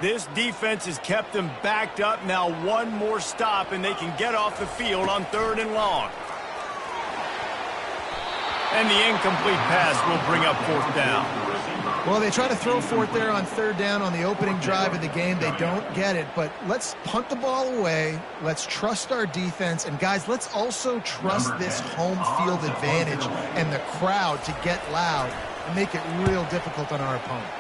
This defense has kept them backed up. Now one more stop, and they can get off the field on 3rd and long. And the incomplete pass will bring up 4th down. Well, they try to throw for it there on 3rd down on the opening drive of the game. They don't get it, but let's punt the ball away. Let's trust our defense. And, guys, let's also trust this home field advantage and the crowd to get loud and make it real difficult on our opponent.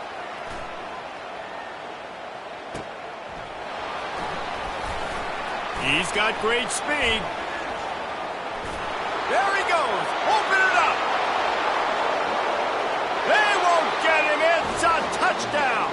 He's got great speed. There he goes. Open it up. They won't get him. It's a touchdown.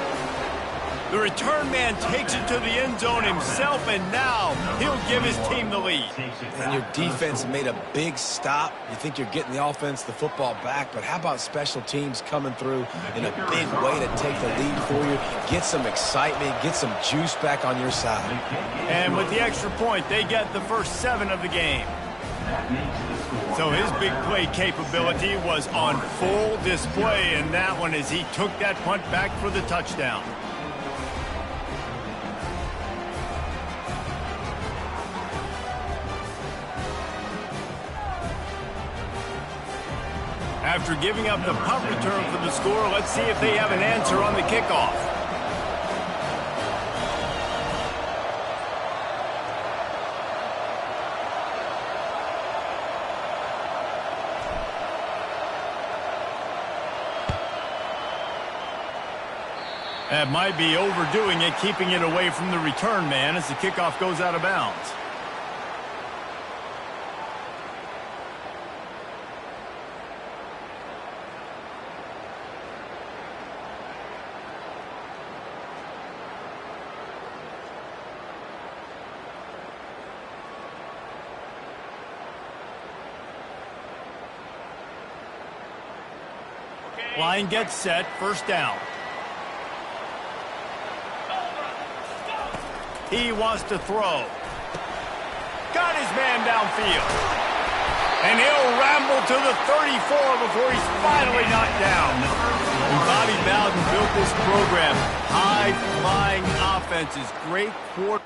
The return man takes it to the end zone himself, and now he'll give his team the lead. And your defense made a big stop. You think you're getting the offense, the football back, but how about special teams coming through in a big way to take the lead for you, get some excitement, get some juice back on your side. And with the extra point, they get the first 7 of the game. So his big play capability was on full display in that one as he took that punt back for the touchdown. After giving up the punt return for the score, let's see if they have an answer on the kickoff. That might be overdoing it, keeping it away from the return man as the kickoff goes out of bounds. Line gets set, 1st down. He wants to throw. Got his man downfield. And he'll ramble to the 34 before he's finally knocked down. And Bobby Bowden built this program. High-flying offenses, great quarter.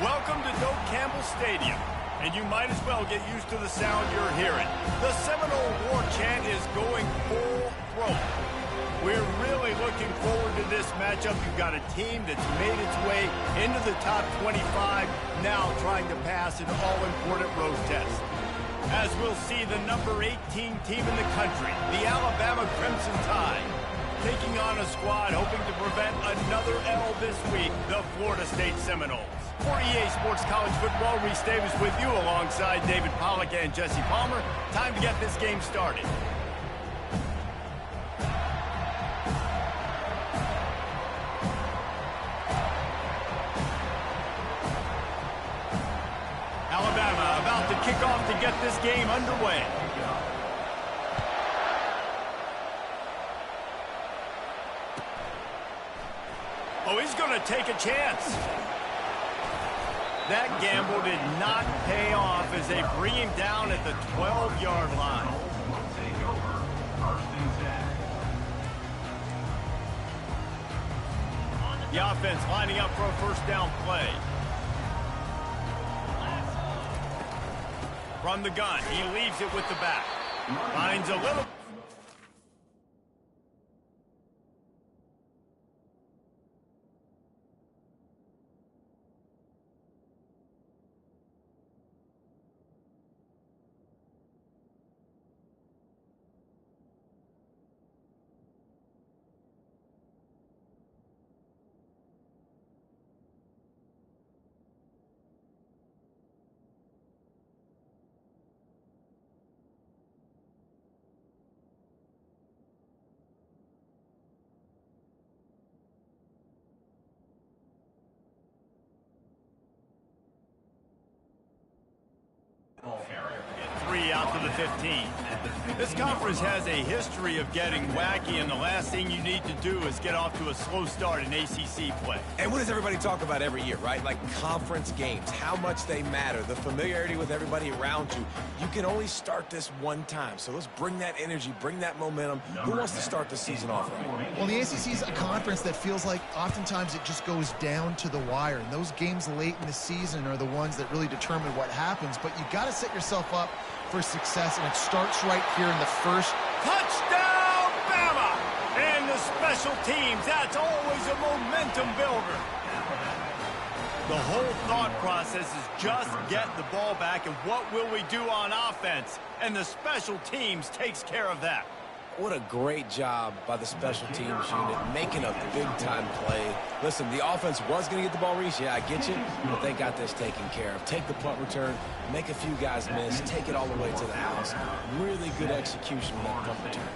Welcome to Doak Campbell Stadium, and you might as well get used to the sound you're hearing. The Seminole War chant is going full throat. We're really looking forward to this matchup. You've got a team that's made its way into the top 25, now trying to pass an all-important road test. As we'll see the number 18 team in the country, the Alabama Crimson Tide, taking on a squad hoping to prevent another L this week, the Florida State Seminoles. For EA Sports College Football, Reese Davis with you alongside David Pollack and Jesse Palmer. Time to get this game started. Alabama about to kick off to get this game underway. Oh, he's going to take a chance. That gamble did not pay off as they bring him down at the 12-yard line. The offense lining up for a first down play. From the gun, he leaves it with the back. Finds a little... Three out to the 15. This conference has a history of getting wacky, and the last thing you need to do is get off to a slow start in ACC play. And what does everybody talk about every year, right? Like conference games, how much they matter, the familiarity with everybody around you. You can only start this one time, so let's bring that energy, bring that momentum. Who wants to start the season off right? Well, the ACC is a conference that feels like oftentimes it just goes down to the wire, and those games late in the season are the ones that really determine what happens, but you got to set yourself up for success, and it starts right here in the first. Touchdown, Bama! And the special teams, that's always a momentum builder. The whole thought process is just get the ball back, and what will we do on offense? And the special teams takes care of that. What a great job by the special teams unit, making a big-time play. Listen, the offense was going to get the ball, Reese. Yeah, I get you, but they got this taken care of. Take the punt return, make a few guys miss, take it all the way to the house. Really good execution on that punt return.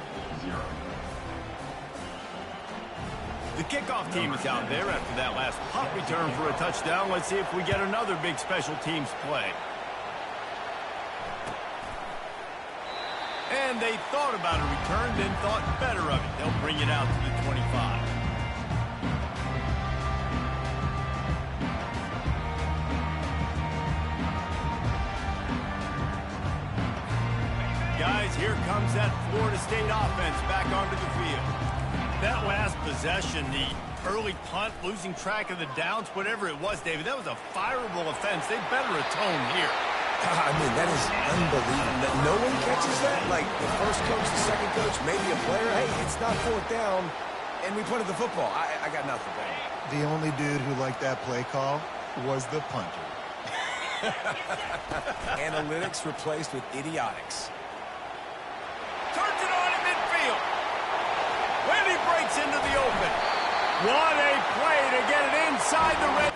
The kickoff team is out there after that last punt return for a touchdown. Let's see if we get another big special teams play. And they thought about a return, then thought better of it. They'll bring it out to the 25. Guys, here comes that Florida State offense back onto the field. That last possession, the early punt, losing track of the downs, whatever it was, David, that was a fireable offense. They better atone here. I mean, that is unbelievable that no one catches that. Like the first coach, the second coach, maybe a player. Hey, it's not fourth down, and we punted the football. I got nothing, man. The only dude who liked that play call was the punter. Analytics replaced with idiotics. Turns it on in midfield. When he breaks into the open. What a play to get it inside the red.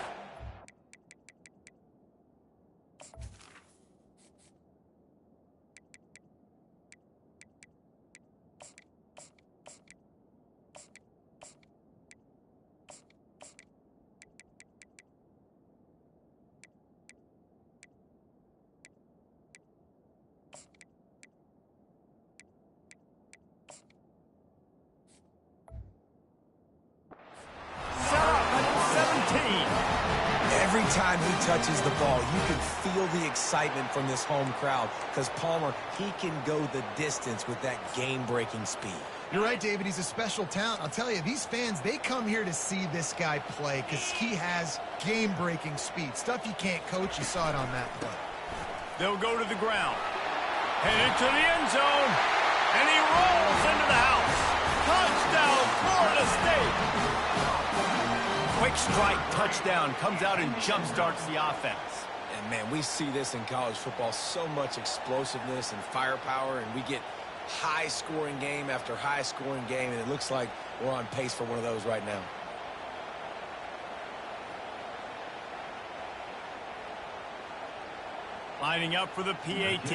Every time he touches the ball, you can feel the excitement from this home crowd because Palmer, he can go the distance with that game-breaking speed. You're right, David. He's a special talent. I'll tell you, these fans, they come here to see this guy play because he has game-breaking speed. Stuff you can't coach. You saw it on that play. They'll go to the ground. Headed to the end zone. And he rolls into the house. Touchdown, Florida State. Quick strike touchdown comes out and jump-starts the offense. And, man, we see this in college football, so much explosiveness and firepower, and we get high-scoring game after high-scoring game, and it looks like we're on pace for one of those right now. Lining up for the PAT.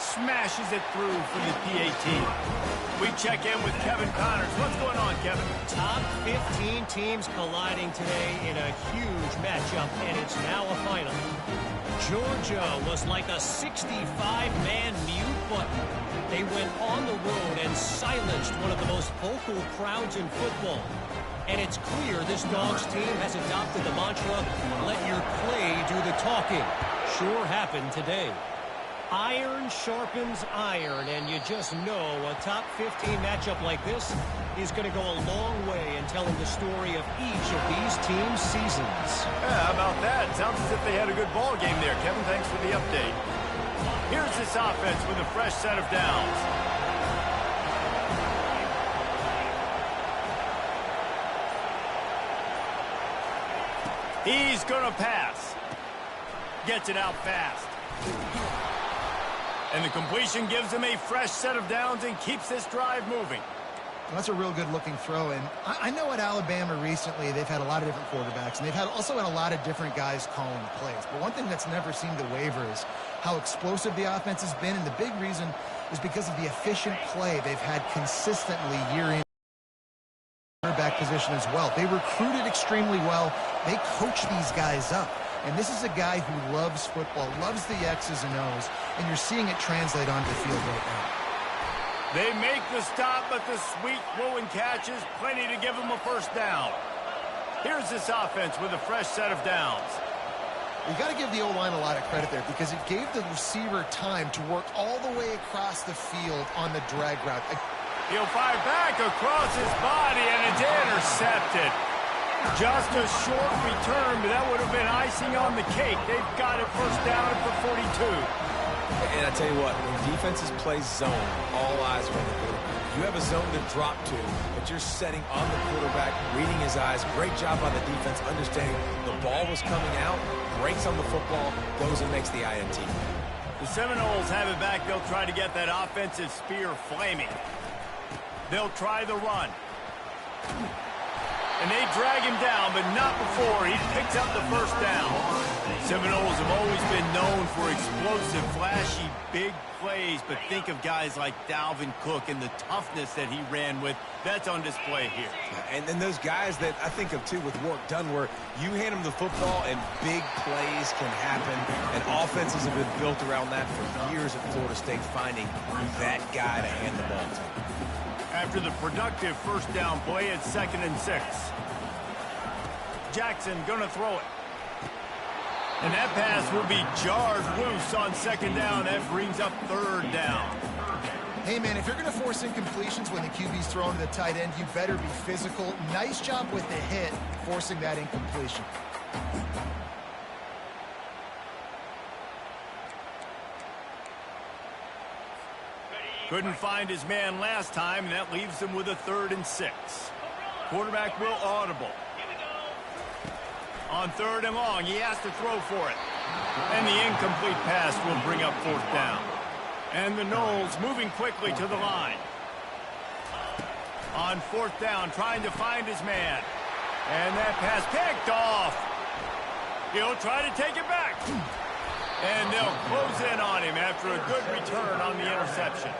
Smashes it through for the PAT. We check in with Kevin Connors. What's going on, Kevin? Top 15 teams colliding today in a huge matchup, and it's now a final. Georgia was like a 65-man mute button. They went on the road and silenced one of the most vocal crowds in football. And it's clear this Dogs team has adopted the mantra, let your play do the talking. Sure happened today. Iron sharpens iron, and you just know a top 15 matchup like this is going to go a long way in telling the story of each of these teams' seasons. Yeah, how about that? Sounds as if they had a good ball game there. Kevin, thanks for the update. Here's this offense with a fresh set of downs. He's going to pass. Gets it out fast. And the completion gives him a fresh set of downs and keeps this drive moving. Well, that's a real good-looking throw. And I know at Alabama recently they've had a lot of different quarterbacks, and they've also had a lot of different guys calling the plays. But one thing that's never seemed to waver is how explosive the offense has been, and the big reason is because of the efficient play they've had consistently year in quarterback position as well. They recruited extremely well. They coach these guys up. And this is a guy who loves football, loves the X's and O's, and you're seeing it translate onto the field right now. They make the stop, but the sweet throwing catch is plenty to give them a first down. Here's this offense with a fresh set of downs. You got to give the O-line a lot of credit there because it gave the receiver time to work all the way across the field on the drag route. He'll fire back across his body, and it's intercepted. Just a short return, but that would have been icing on the cake. They've got it first down for 42. And I tell you what, when defenses play zone, all eyes are on the quarterback. You have a zone to drop to, but you're setting on the quarterback, reading his eyes. Great job by the defense, understanding the ball was coming out, breaks on the football, goes and makes the INT. The Seminoles have it back. They'll try to get that offensive spear flaming. They'll try the run. And they drag him down, but not before he picks up the first down. Seminoles have always been known for explosive, flashy, big plays, but think of guys like Dalvin Cook and the toughness that he ran with. That's on display here. And then those guys that I think of, too, with work done, where you hand them the football and big plays can happen, and offenses have been built around that for years at Florida State, finding that guy to hand the ball to. After the productive first down play, it's 2nd and 6. Jackson gonna throw it. And that pass will be jarred loose on 2nd down. That brings up 3rd down. Hey, man, if you're going to force incompletions when the QB's throwing to the tight end, you better be physical. Nice job with the hit, forcing that incompletion. Couldn't find his man last time, and that leaves him with a 3rd and 6. Quarterback will audible. On 3rd and long, he has to throw for it. And the incomplete pass will bring up 4th down. And the Noles moving quickly to the line. On 4th down, trying to find his man. And that pass picked off. He'll try to take it back. And they'll close in on him after a good return on the interception.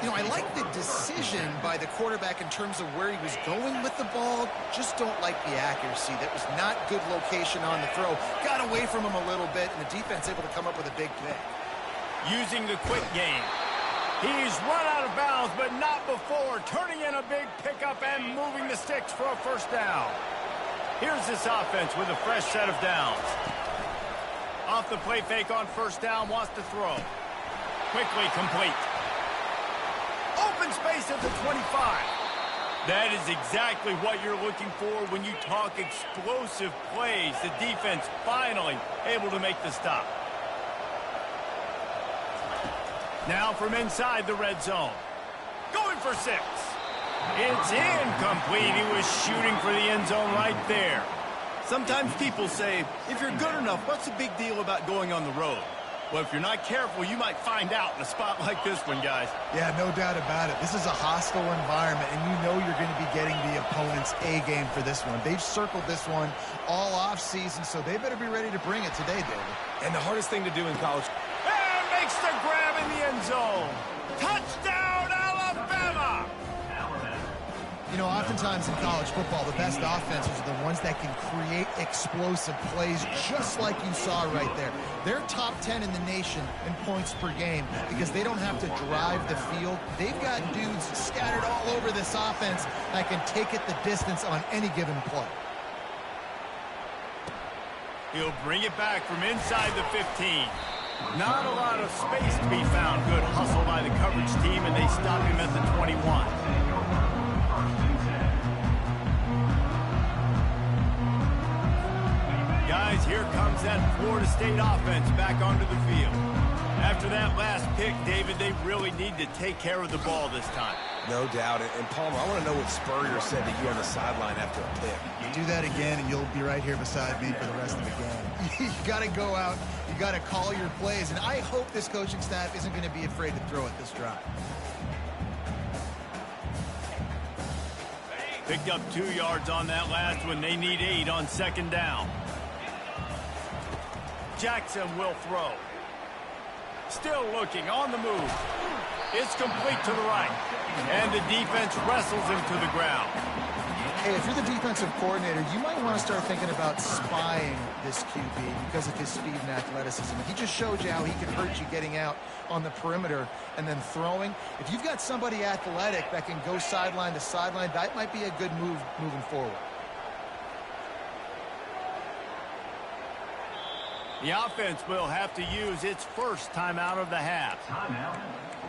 You know, I like the decision by the quarterback in terms of where he was going with the ball. Just don't like the accuracy. That was not good location on the throw. Got away from him a little bit, and the defense able to come up with a big pick. Using the quick game. He's run out of bounds, but not before. Turning in a big pickup and moving the sticks for a first down. Here's this offense with a fresh set of downs. Off the play fake on first down, wants to throw. quickly complete. Open space at the 25. That is exactly what you're looking for when you talk explosive plays. The defense finally able to make the stop. Now from inside the red zone. Going for 6. It's incomplete. He was shooting for the end zone right there. Sometimes people say, if you're good enough, what's the big deal about going on the road? Well, if you're not careful, you might find out in a spot like this one, guys. Yeah, no doubt about it. This is a hostile environment, and you know you're going to be getting the opponent's A-game for this one. They've circled this one all off-season, so they better be ready to bring it today, David. And the hardest thing to do in college. And makes the grab in the end zone. Touchdown, Alabama! You know, oftentimes in college football, the best offenses are the ones that can create explosive plays, just like you saw right there. They're top 10 in the nation in points per game because they don't have to drive the field. They've got dudes scattered all over this offense that can take it the distance on any given play. He'll bring it back from inside the 15. Not a lot of space to be found. Good hustle by the coverage team, and they stop him at the 21. Guys, here comes that Florida State offense back onto the field. After that last pick, David, they really need to take care of the ball this time. No doubt. And Palmer, I want to know what Spurrier said to you on the sideline after a pick. You do that again, and you'll be right here beside me for the rest of the game. You got to go out. You got to call your plays, and I hope this coaching staff isn't going to be afraid to throw it this drive. Picked up 2 yards on that last one. They need 8 on second down. Jackson will throw. Still looking on the move. It's complete to the right. And the defense wrestles him to the ground. Hey, if you're the defensive coordinator, you might want to start thinking about spying this QB because of his speed and athleticism. He just showed you how he can hurt you getting out on the perimeter and then throwing. If you've got somebody athletic that can go sideline to sideline, that might be a good move moving forward. The offense will have to use its first timeout of the half. Timeout,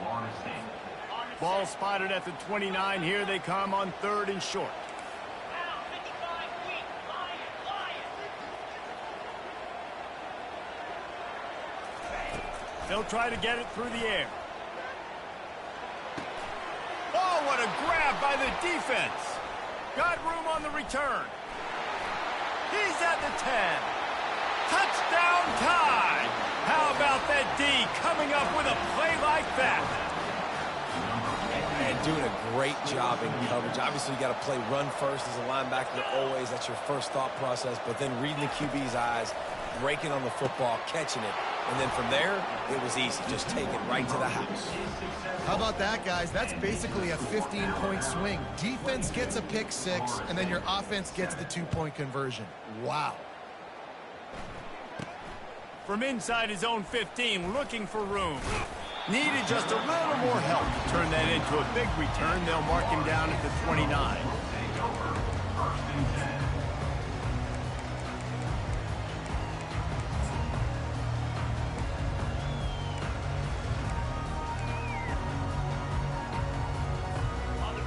Florida State. Ball spotted at the 29. Here they come on 3rd and short. They'll try to get it through the air. Oh, what a grab by the defense. Got room on the return. He's at the 10. Touchdown tie. How about that D coming up with a play like that? And doing a great job in coverage. Obviously, you got to play run first as a linebacker always. That's your first thought process. But then reading the QB's eyes, breaking on the football, catching it. And then from there, it was easy. Just take it right to the house. How about that, guys? That's basically a 15-point swing. Defense gets a pick 6, and then your offense gets the 2-point conversion. Wow. From inside his own 15, looking for room. Needed just a little more help to turn that into a big return. They'll mark him down at the 29.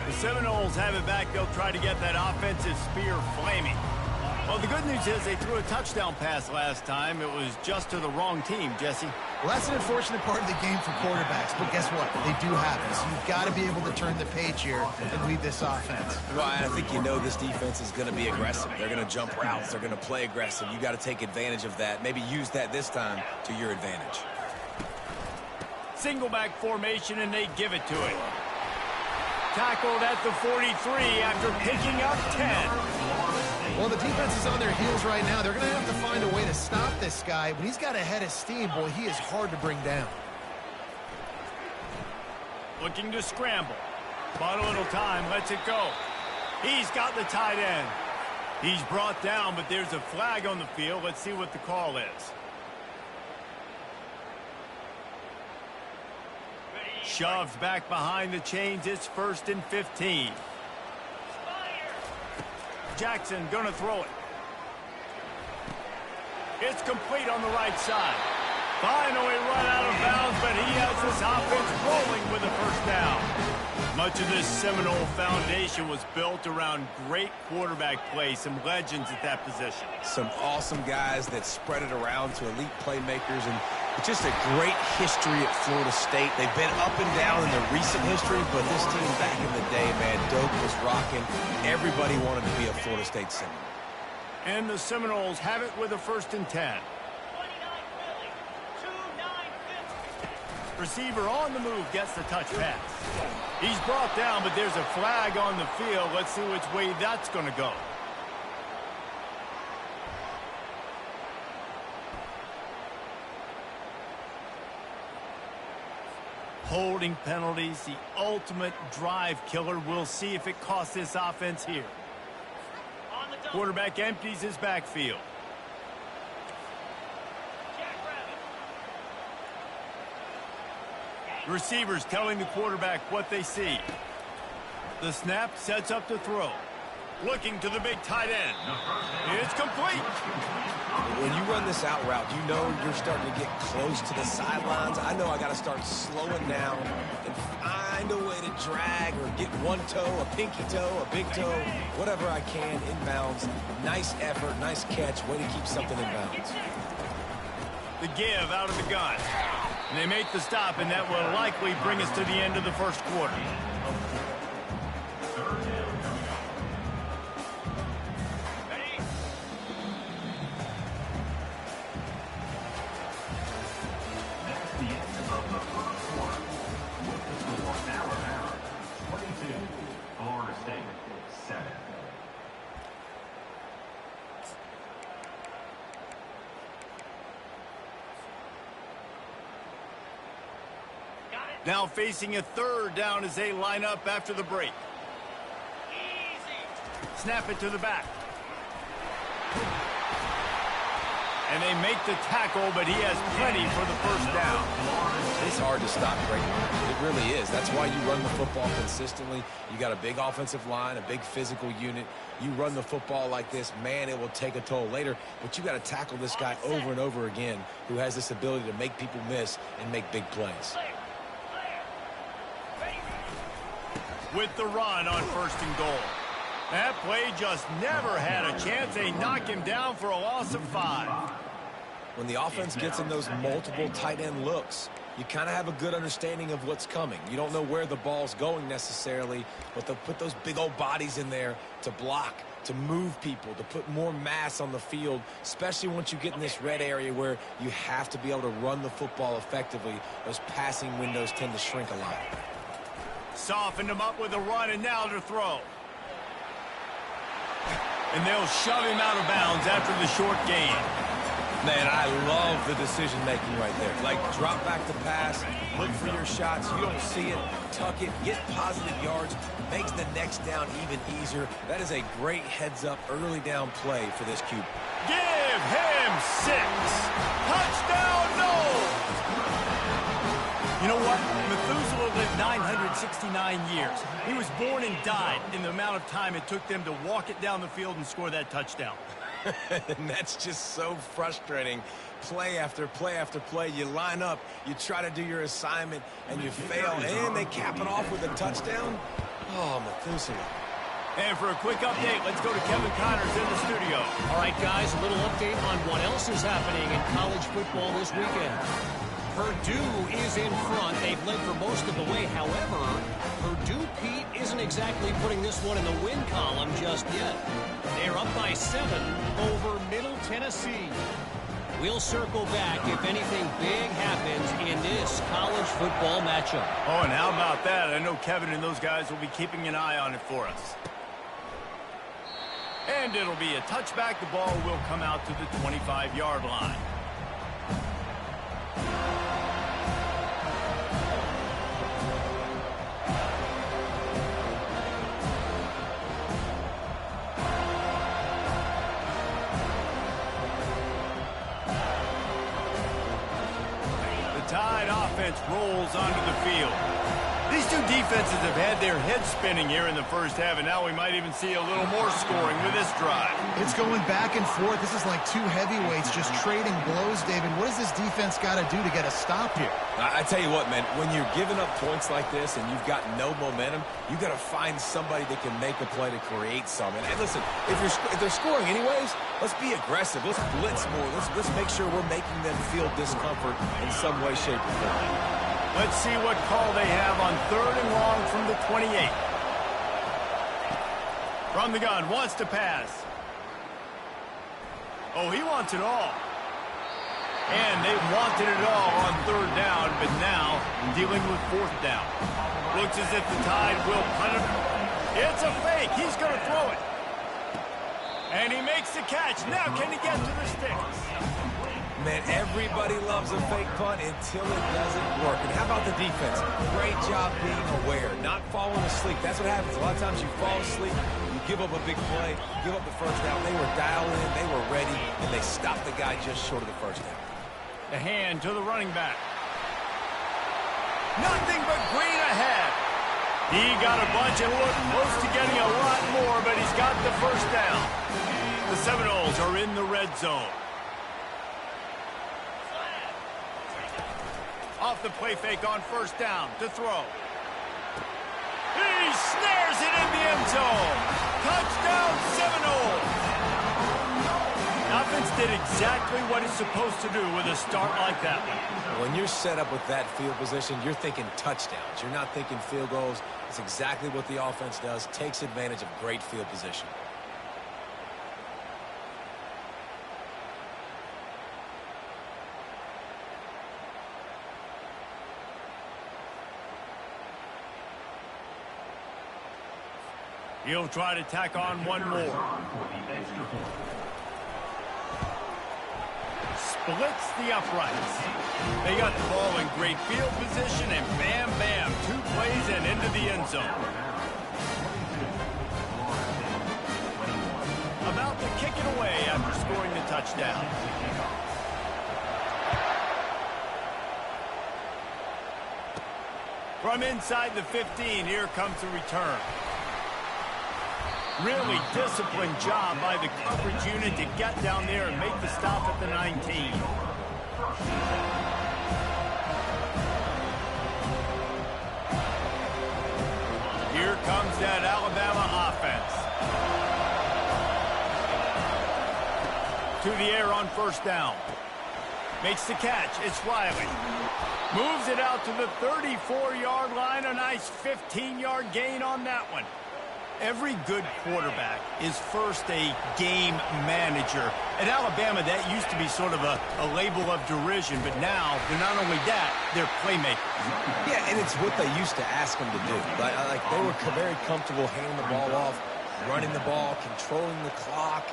The Seminoles have it back. They'll try to get that offensive spear flaming. Well, the good news is they threw a touchdown pass last time. It was just to the wrong team, Jesse. Well, that's an unfortunate part of the game for quarterbacks, but guess what? They do happen. So you've got to be able to turn the page here and lead this offense. Well, I think you know this defense is going to be aggressive. They're going to jump routes. They're going to play aggressive. You got to take advantage of that. Maybe use that this time to your advantage. Single back formation, and they give it to him. Tackled at the 43 after picking up 10. Well, the defense is on their heels right now. They're going to have to find a way to stop this guy. When he's got a head of steam, boy, he is hard to bring down. Looking to scramble. Bought a little time, lets it go. He's got the tight end. He's brought down, but there's a flag on the field. Let's see what the call is. Shoved back behind the chains. It's 1st and 15. Jackson gonna throw it. It's complete on the right side. Finally run out of bounds, but he has this offense rolling with a first down. Much of this Seminole foundation was built around great quarterback play, some legends at that position. Some awesome guys that spread it around to elite playmakers, and it's just a great history at Florida State. They've been up and down in their recent history, but this team back in the day, man, Doak was rocking. Everybody wanted to be a Florida State Seminole. And the Seminoles have it with a 1st and 10. Receiver on the move gets the touch pass. He's brought down, but there's a flag on the field. Let's see which way that's going to go. Holding penalties, the ultimate drive killer. We'll see if it costs this offense here. Quarterback empties his backfield. Receivers telling the quarterback what they see. The snap sets up the throw. Looking to the big tight end. It's complete. When you run this out route, you know you're starting to get close to the sidelines. I know I got to start slowing down and find a way to drag or get one toe, a pinky toe, a big toe, whatever I can inbounds. Nice effort, nice catch, way to keep something in bounds. The give out of the gun. And they make the stop, and that will likely bring us to the end of the first quarter. That's the end of the first quarter. With the score, Alabama 22, Florida State 7. Now facing a 3rd down as they line up after the break. Snap it to the back. And they make the tackle, but he has plenty for the first down. It's hard to stop great runners. It really is. That's why you run the football consistently. You got a big offensive line, a big physical unit. You run the football like this, man, it will take a toll later. But you got to tackle this guy over and over again who has this ability to make people miss and make big plays. With the run on 1st and goal. That play just never had a chance. They knock him down for a loss of 5. When the offense gets in those multiple tight end looks, you kind of have a good understanding of what's coming. You don't know where the ball's going necessarily, but they'll put those big old bodies in there to block, to move people, to put more mass on the field, especially once you get in this red area where you have to be able to run the football effectively. Those passing windows tend to shrink a lot. Softened him up with a run, and now to throw. And they'll shove him out of bounds after the short gain. Man, I love the decision-making right there. Like, drop back the pass, look for your shots. You don't see it, tuck it, get positive yards, makes the next down even easier. That is a great heads-up early down play for this QB. Give him 6. Touchdown, Noles! You know what? Methuselah lived 969 years. He was born and died in the amount of time it took them to walk it down the field and score that touchdown. And that's just so frustrating. Play after play after play. You line up, you try to do your assignment, and you fail, and they cap it off with a touchdown? Oh, Methuselah. And for a quick update, let's go to Kevin Connors in the studio. All right, guys, a little update on what else is happening in college football this weekend. Purdue is in front. They've led for most of the way. However, Purdue, Pete, isn't exactly putting this one in the win column just yet. They're up by 7 over Middle Tennessee. We'll circle back if anything big happens in this college football matchup. Oh, and how about that? I know Kevin and those guys will be keeping an eye on it for us. And it'll be a touchback. The ball will come out to the 25-yard line. The Tide offense rolls onto the field. These two defenses have had their heads spinning here in the first half, and now we might even see a little more scoring with this drive. It's going back and forth. This is like two heavyweights just trading blows, David. What does this defense got to do to get a stop here? I tell you what, man, when you're giving up points like this and you've got no momentum, you got to find somebody that can make a play to create something. And listen, if they're scoring anyways, let's be aggressive. Let's blitz more. Let's make sure we're making them feel discomfort in some way, shape, or form. Let's see what call they have on 3rd and long from the 28. From the gun, wants to pass. Oh, he wants it all. And they wanted it all on 3rd down, but now dealing with 4th down. Looks as if the Tide will punt it. It's a fake. He's going to throw it. And he makes the catch. Now can he get to the sticks? Man, everybody loves a fake punt until it doesn't work. And how about the defense? Great job being aware, not falling asleep. That's what happens. A lot of times you fall asleep, you give up a big play, give up the first down. They were dialed in, they were ready, and they stopped the guy just short of the first down. The hand to the running back. Nothing but green ahead. He got a bunch and looked close to getting a lot more, but he's got the first down. The Seminoles are in the red zone. Off the play fake on 1st down to throw. He snares it in the end zone. Touchdown, Seminoles. The offense did exactly what it's supposed to do with a start like that one. When you're set up with that field position, you're thinking touchdowns. You're not thinking field goals. It's exactly what the offense does. Takes advantage of great field position. He'll try to tack on one more. Splits the uprights. They got the ball in great field position, and bam, bam, 2 plays and into the end zone. About to kick it away after scoring the touchdown. From inside the 15, here comes the return. Really disciplined job by the coverage unit to get down there and make the stop at the 19. Here comes that Alabama offense. To the air on 1st down. Makes the catch. It's Riley. Moves it out to the 34-yard line. A nice 15-yard gain on that one. Every good quarterback is first a game manager. At Alabama, that used to be sort of a label of derision, but now they're not only that, they're playmakers. Yeah, and it's what they used to ask them to do. Like they were very comfortable handing the ball off, running the ball, controlling the clock,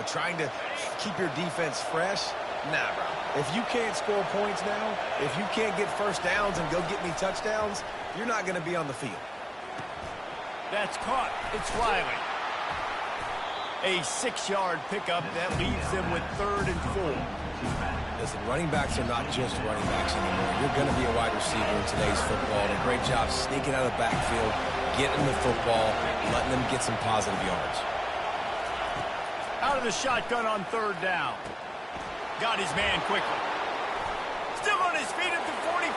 trying to keep your defense fresh. Nah, bro. If you can't score points now, if you can't get first downs and go get me touchdowns, you're not going to be on the field. That's caught. It's Riley. A 6-yard pickup that leaves them with 3rd and 4. Listen, running backs are not just running backs anymore. You're going to be a wide receiver in today's football. And a great job sneaking out of the backfield, getting the football, letting them get some positive yards. Out of the shotgun on 3rd down. Got his man quickly. Still on his feet at the 45.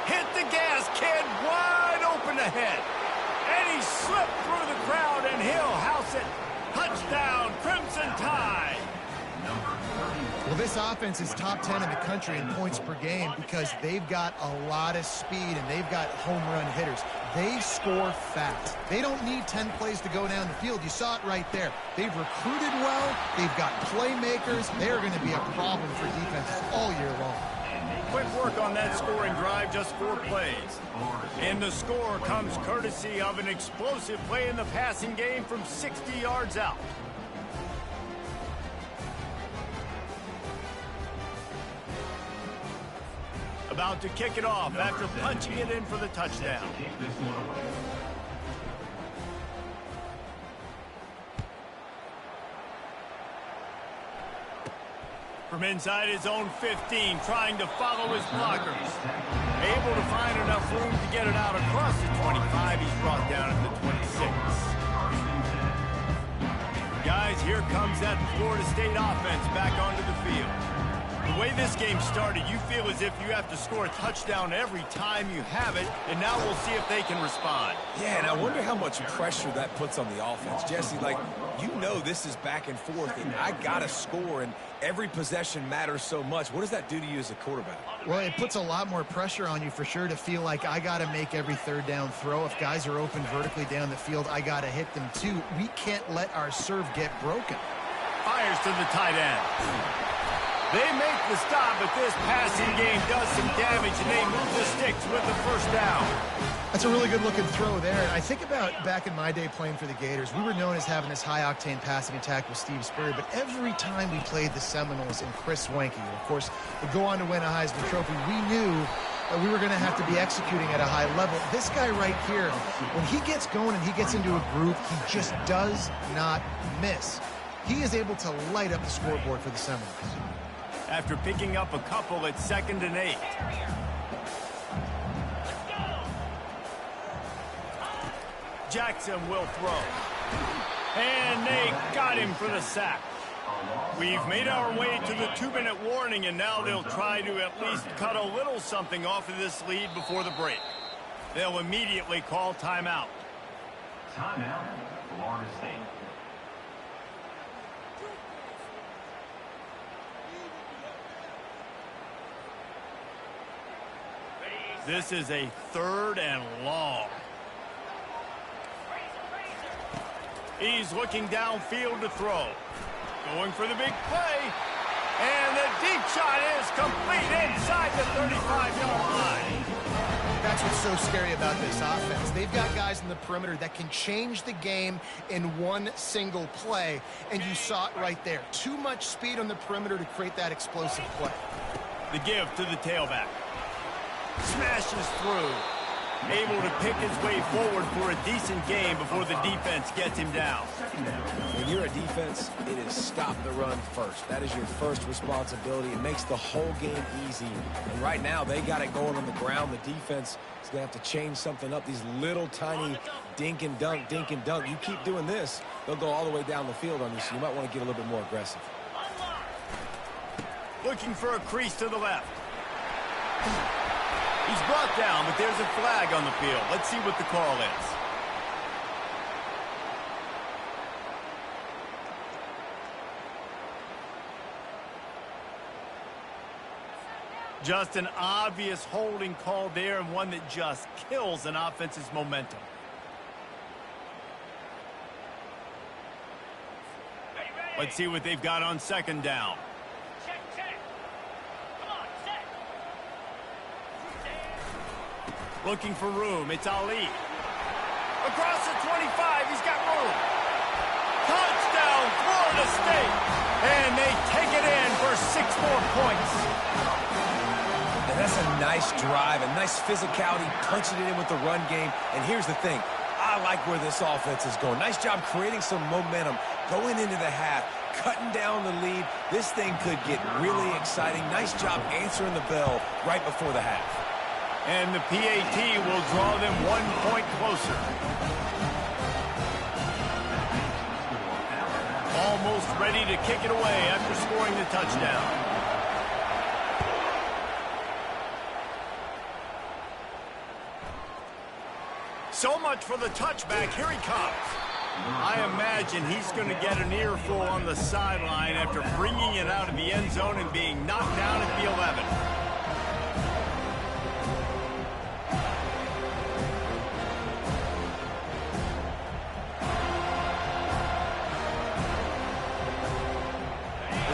Hit the gas, kid, wide open ahead. And he slipped through the crowd, and he'll house it. Touchdown, Crimson Tide. Well, this offense is top 10 in the country in points per game because they've got a lot of speed and they've got home run hitters. They score fast. They don't need 10 plays to go down the field. You saw it right there. They've recruited well. They've got playmakers. They're going to be a problem for defenses all year long. Quick work on that scoring drive, just 4 plays. And the score comes courtesy of an explosive play in the passing game from 60 yards out. About to kick it off after punching it in for the touchdown. From inside his own 15, trying to follow his blockers. Able to find enough room to get it out across the 25. He's brought down at the 26. Guys, here comes that Florida State offense back onto the field. The way this game started, you feel as if you have to score a touchdown every time you have it, and now we'll see if they can respond. Yeah, and I wonder how much pressure that puts on the offense. Jesse, like, you know this is back and forth, and I got to score, and every possession matters so much. What does that do to you as a quarterback? Well, it puts a lot more pressure on you for sure to feel like I got to make every third down throw. If guys are open vertically down the field, I got to hit them too. We can't let our serve get broken. Fires to the tight end. They make the stop, but this passing game does some damage, and they move the sticks with the first down. That's a really good-looking throw there. And I think about back in my day playing for the Gators, we were known as having this high-octane passing attack with Steve Spurrier, but every time we played the Seminoles and Chris Wenke, of course, would go on to win a Heisman Trophy, we knew that we were going to have to be executing at a high level. This guy right here, when he gets going and he gets into a groove, he just does not miss. He is able to light up the scoreboard for the Seminoles. After picking up a couple at 2nd and 8. Jackson will throw. And they got him for the sack. We've made our way to the 2-minute warning, and now they'll try to at least cut a little something off of this lead before the break. They'll immediately call timeout. Timeout, Florida State. This is a 3rd and long. He's looking downfield to throw. Going for the big play. And the deep shot is complete inside the 35-yard line. That's what's so scary about this offense. They've got guys in the perimeter that can change the game in one single play, and you saw it right there. Too much speed on the perimeter to create that explosive play. The give to the tailback. Smashes through. Able to pick his way forward for a decent game before the defense gets him down. When you're a defense, it is stop the run first. That is your first responsibility. It makes the whole game easy. And right now, they got it going on the ground. The defense is going to have to change something up. These little tiny dink and dunk, dink and dunk. You keep doing this, they'll go all the way down the field on you, so you might want to get a little bit more aggressive. Looking for a crease to the left. He's brought down, but there's a flag on the field. Let's see what the call is. Just an obvious holding call there, and one that just kills an offense's momentum. Let's see what they've got on 2nd down. Looking for room. It's Ali. Across the 25. He's got room. Touchdown, Florida State. And they take it in for 6 more points. And that's a nice drive, a nice physicality, punching it in with the run game. And here's the thing. I like where this offense is going. Nice job creating some momentum, going into the half, cutting down the lead. This thing could get really exciting. Nice job answering the bell right before the half. And the PAT will draw them 1 point closer. Almost ready to kick it away after scoring the touchdown. So much for the touchback. Here he comes. I imagine he's going to get an earful on the sideline after bringing it out of the end zone and being knocked down at the 11.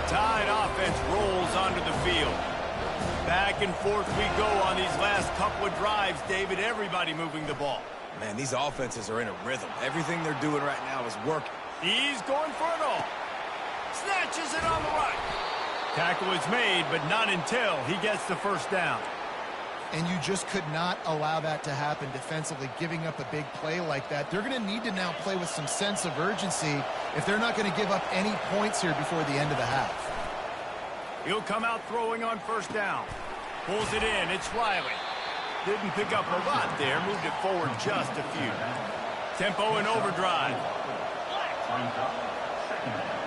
Tide offense rolls onto the field. Back and forth we go on these last couple of drives, David. Everybody moving the ball. Man, these offenses are in a rhythm. Everything they're doing right now is working. He's going for it all. Snatches it on the right. Tackle is made, but not until he gets the first down. And you just could not allow that to happen defensively, giving up a big play like that. They're going to need to now play with some sense of urgency if they're not going to give up any points here before the end of the half. He'll come out throwing on 1st down. Pulls it in. It's Riley. Didn't pick up a lot there. Moved it forward just a few. Tempo and overdrive. Brings up second down.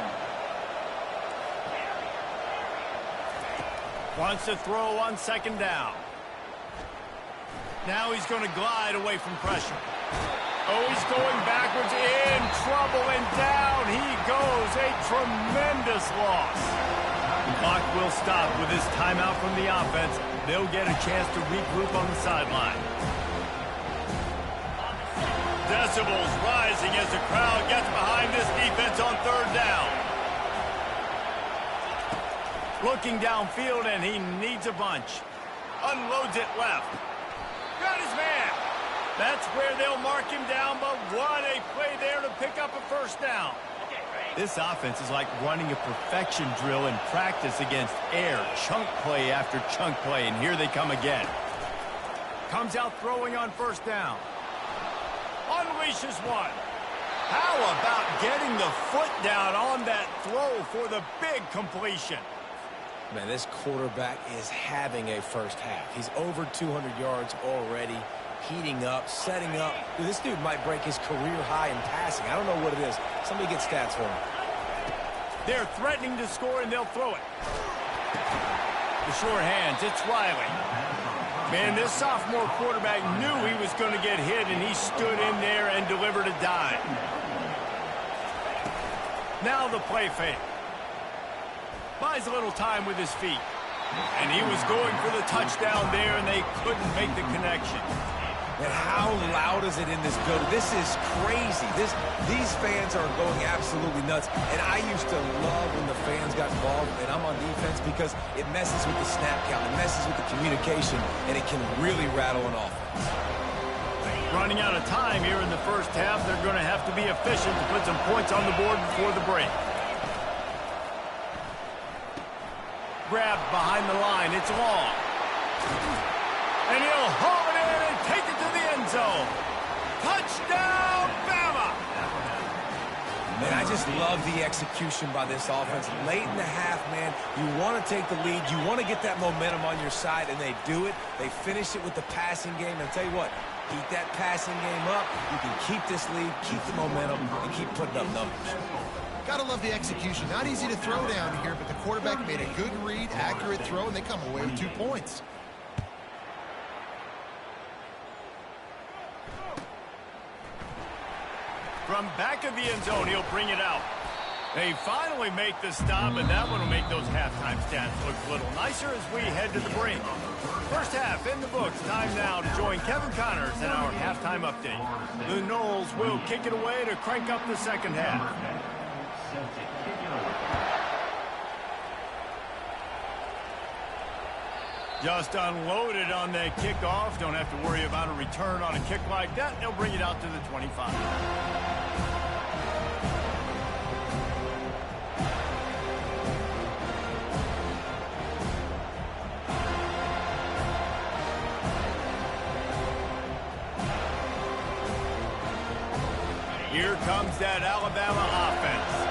Wants to throw on second down. Now he's going to glide away from pressure. Oh, he's going backwards, in trouble, and down he goes. A tremendous loss. The clock will stop with this timeout from the offense. They'll get a chance to regroup on the sideline. Decibels rising as the crowd gets behind this defense on third down. Looking downfield, and he needs a bunch. Unloads it left. Got his man. That's where they'll mark him down, but what a play there to pick up a first down. This offense is like running a perfection drill in practice against air. Chunk play after chunk play, and here they come again. Comes out throwing on first down. Unleashes one. How about getting the foot down on that throw for the big completion? Man, this quarterback is having a first half. He's over 200 yards already, heating up, setting up. Dude, this dude might break his career high in passing. I don't know what it is. Somebody get stats for him. They're threatening to score, and they'll throw it. The short hands, it's Riley. Man, this sophomore quarterback knew he was going to get hit, and he stood in there and delivered a dime. Now the play fake. Buys a little time with his feet. And he was going for the touchdown there, and they couldn't make the connection. And how loud is it in this building? This is crazy. These fans are going absolutely nuts. And I used to love when the fans got involved, and I'm on defense, because it messes with the snap count. It messes with the communication, and it can really rattle an offense. Running out of time here in the first half. They're going to have to be efficient to put some points on the board before the break. Grabbed behind the line. It's long. And he'll haul it in and take it to the end zone. Touchdown, Bama! Man, I just love the execution by this offense. Late in the half, man, you want to take the lead. You want to get that momentum on your side, and they do it. They finish it with the passing game. And I'll tell you what, keep that passing game up. You can keep this lead, keep the momentum, and keep putting up numbers. Gotta love the execution. Not easy to throw down here, but the quarterback made a good read, accurate throw, and they come away with 2 points. From back of the end zone, he'll bring it out. They finally make the stop, and that one will make those halftime stats look a little nicer as we head to the break. First half in the books. Time now to join Kevin Connors in our halftime update. The Noles will kick it away to crank up the second half. Just unloaded on that kickoff. Don't have to worry about a return on a kick like that. They'll bring it out to the 25. Here comes that Alabama offense.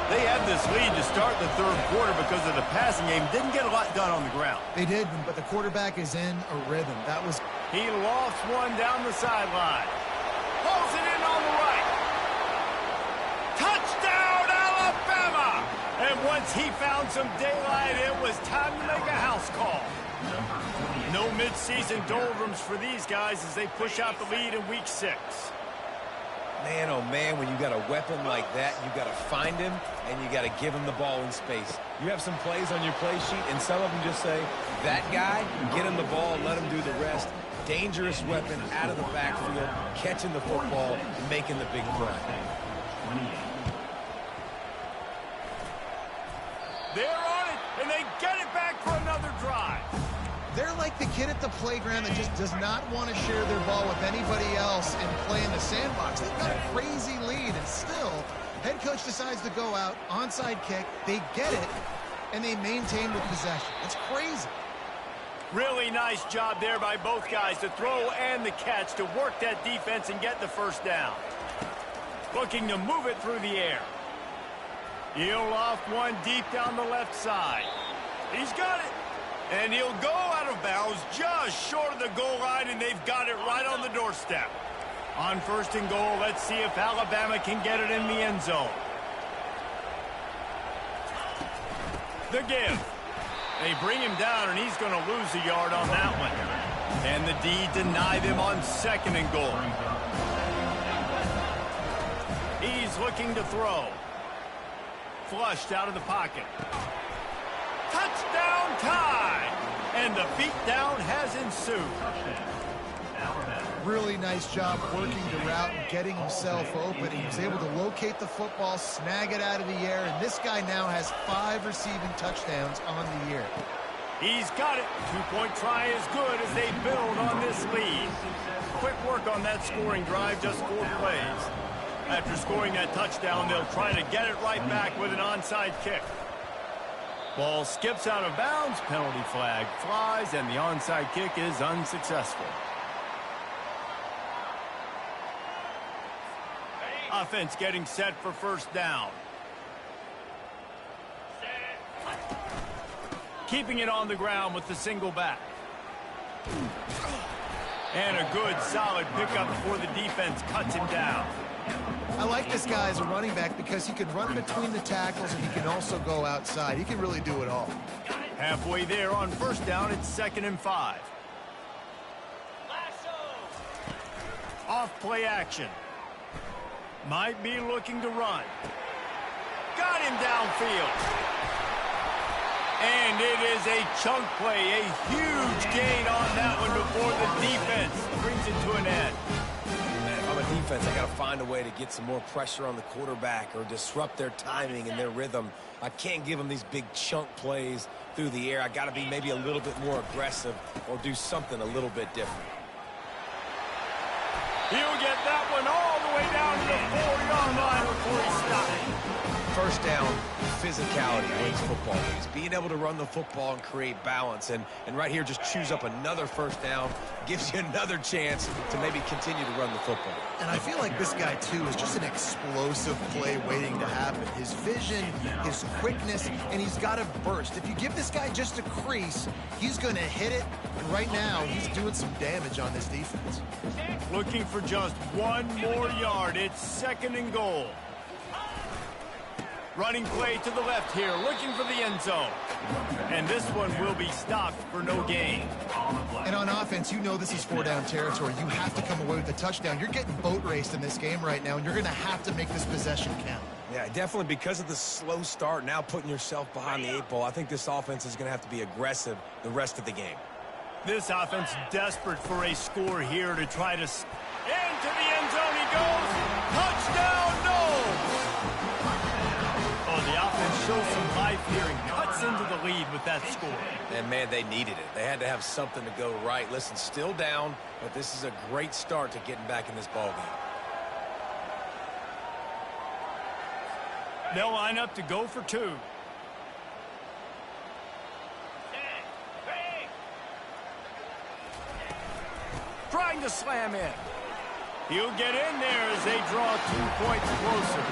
They had this lead to start the third quarter because of the passing game. Didn't get a lot done on the ground. They did, but the quarterback is in a rhythm. He lost one down the sideline. Pulls it in on the right. Touchdown, Alabama! And once he found some daylight, it was time to make a house call. No midseason doldrums for these guys as they push out the lead in week 6. Man, oh man, when you got a weapon like that, you got to find him, and you got to give him the ball in space. You have some plays on your play sheet, and some of them just say, that guy, get him the ball, let him do the rest. Dangerous weapon out of the backfield, catching the football, making the big play. They're on it, and they get it back for another drive. They're like the kid at the playground that just does not want to share their ball with anybody else and play in the sandbox. They've got a crazy lead, and still, head coach decides to go out, onside kick, they get it, and they maintain with possession. It's crazy. Really nice job there by both guys, the throw and the catch, to work that defense and get the first down. Looking to move it through the air. He'll off one deep down the left side. He's got it. And he'll go out of bounds just short of the goal line, and they've got it right on the doorstep. On 1st and goal, let's see if Alabama can get it in the end zone. The give. They bring him down, and he's going to lose a yard on that one. And the D deny them on 2nd and goal. He's looking to throw. Flushed out of the pocket. Touchdown tie! And the beatdown has ensued. Really nice job working the route and getting himself open. He was able to locate the football, snag it out of the air, and this guy now has 5 receiving touchdowns on the year. He's got it. 2-point try is good as they build on this lead. Quick work on that scoring drive, just 4 plays. After scoring that touchdown, they'll try to get it right back with an onside kick. Ball skips out of bounds, penalty flag flies, and the onside kick is unsuccessful. Offense getting set for 1st down. Keeping it on the ground with the single back. And a good, solid pickup before the defense cuts him down. I like this guy as a running back because he can run between the tackles and he can also go outside. He can really do it all. Halfway there on 1st down, it's 2nd and 5. Off play action. Might be looking to run. Got him downfield. And it is a chunk play, a huge gain on that one before the defense brings it to an end. Man, if I'm a defense, I got to find a way to get some more pressure on the quarterback or disrupt their timing and their rhythm. I can't give them these big chunk plays through the air. I got to be maybe a little bit more aggressive or do something a little bit different. He'll get that one all the way down to the 4-yard line before he stops. 1st down, physicality wins football games. Being able to run the football and create balance. And right here, just choose up another 1st down. Gives you another chance to maybe continue to run the football. And I feel like this guy, too, is just an explosive play waiting to happen. His vision, his quickness, and he's got a burst. If you give this guy just a crease, he's going to hit it. And right now, he's doing some damage on this defense. Looking for just 1 more yard. It's 2nd and goal. Running play to the left here, looking for the end zone. And this one will be stopped for no gain. And on offense, you know this is 4-down territory. You have to come away with a touchdown. You're getting boat raced in this game right now, and you're going to have to make this possession count. Yeah, definitely because of the slow start, now putting yourself behind the 8 ball, I think this offense is going to have to be aggressive the rest of the game. This offense desperate for a score here to try to... Into the end zone he goes. Touchdown, no! Oh, the offense shows some life here and cuts into the lead with that score. And, man, they needed it. They had to have something to go right. Listen, still down, but this is a great start to getting back in this ballgame. They'll line up to go for 2. Trying to slam in. He'll get in there as they draw 2 points closer.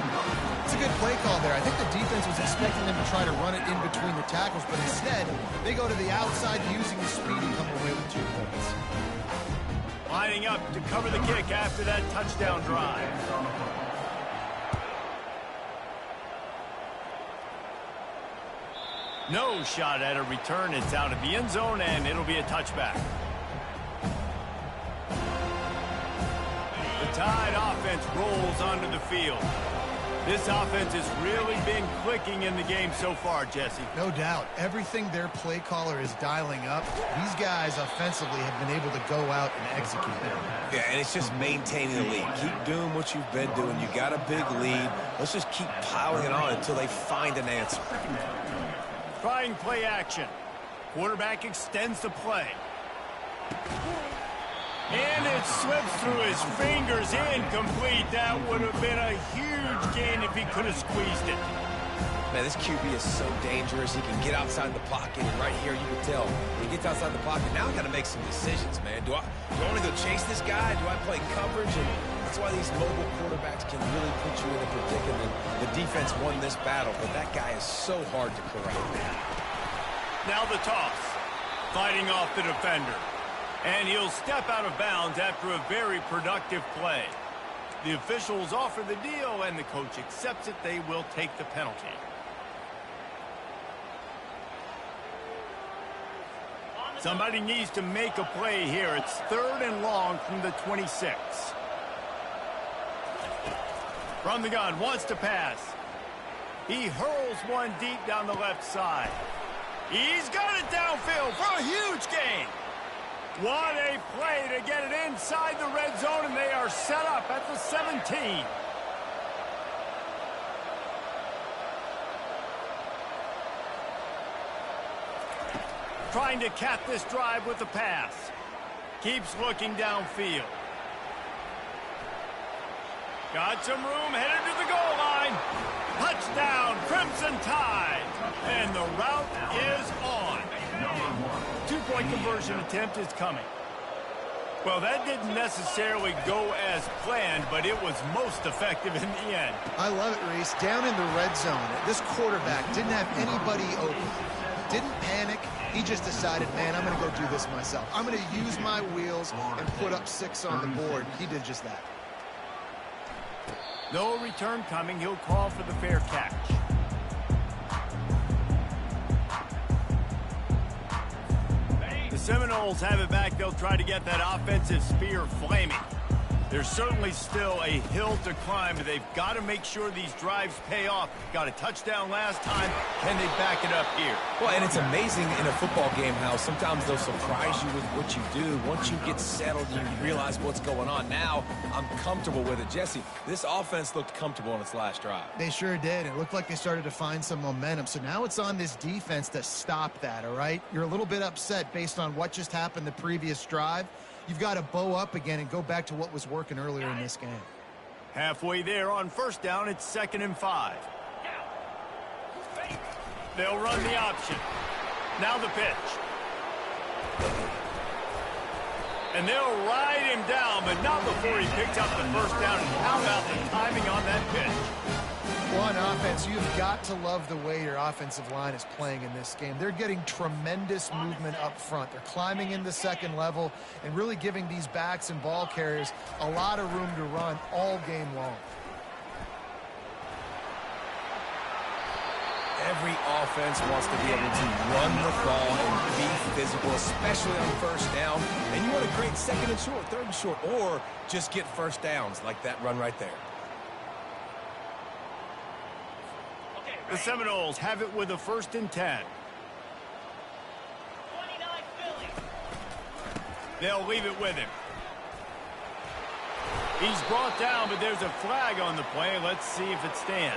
It's a good play call there. I think the defense was expecting them to try to run it in between the tackles, but instead, they go to the outside using the speed and come away with 2 points. Lining up to cover the kick after that touchdown drive. No shot at a return. It's out of the end zone, and it'll be a touchback. The Tide offense rolls onto the field. This offense has really been clicking in the game so far, Jesse. No doubt. Everything their play caller is dialing up, these guys offensively have been able to go out and execute them. Yeah, and it's just maintaining the lead. Keep doing what you've been doing. You got a big lead. Let's just keep piling it on until they find an answer. Trying play action. Quarterback extends the play. And it slips through his fingers, incomplete. That would have been a huge gain if he could have squeezed it. Man, this QB is so dangerous. He can get outside the pocket, and right here you can tell. He gets outside the pocket. Now I got to make some decisions, man. Do I want to go chase this guy? Do I play coverage? And that's why these mobile quarterbacks can really put you in a predicament. The defense won this battle, but that guy is so hard to corral. Now the toss. Fighting off the defender. And he'll step out of bounds after a very productive play. The officials offer the deal, and the coach accepts it. They will take the penalty. Somebody needs to make a play here. It's 3rd and long from the 26. From the gun, wants to pass. He hurls one deep down the left side. He's got it downfield for a huge gain. What a play to get it inside the red zone, and they are set up at the 17. Trying to cap this drive with the pass. Keeps looking downfield. Got some room, headed to the goal line. Touchdown, Crimson Tide. And the route is on. 2-point conversion attempt is coming. Well, that didn't necessarily go as planned, but it was most effective in the end. I love it, Reese. Down in the red zone, this quarterback didn't have anybody open. Didn't panic. He just decided, man, I'm going to go do this myself. I'm going to use my wheels and put up 6 on the board. He did just that. No return coming. He'll call for the fair catch. The Seminoles have it back. They'll try to get that offensive spear flaming. There's certainly still a hill to climb, but they've got to make sure these drives pay off. Got a touchdown last time. Can they back it up here? Well, and it's amazing in a football game how sometimes they'll surprise you with what you do. Once you get settled and you realize what's going on, now I'm comfortable with it. Jesse, this offense looked comfortable on its last drive. They sure did. It looked like they started to find some momentum. So now it's on this defense to stop that, all right? You're a little bit upset based on what just happened the previous drive. You've got to bow up again and go back to what was working earlier in this game. Halfway there on first down, it's 2nd and 5. They'll run the option. Now the pitch. And they'll ride him down, but not before he picks up the first down. And how about the timing on that pitch? On offense, you've got to love the way your offensive line is playing in this game. They're getting tremendous movement up front. They're climbing in the second level and really giving these backs and ball carriers a lot of room to run all game long. Every offense wants to be able to run the ball and be physical, especially on first down. And you want to create 2nd and short, 3rd and short, or just get first downs like that run right there. The Seminoles have it with a 1st and 10. They'll leave it with him. He's brought down, but there's a flag on the play. Let's see if it stands.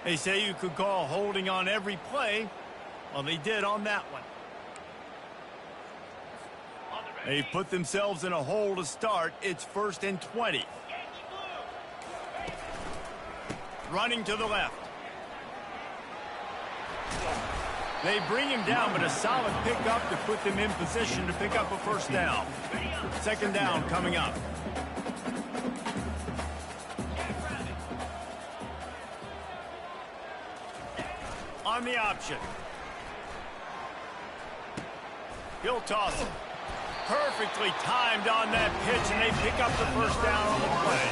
They say you could call holding on every play. Well, they did on that one. They put themselves in a hole to start. It's 1st and 20. Running to the left. They bring him down, but a solid pickup to put them in position to pick up a first down. 2nd down coming up. On the option. He'll toss it. Perfectly timed on that pitch, and they pick up the first down on the play.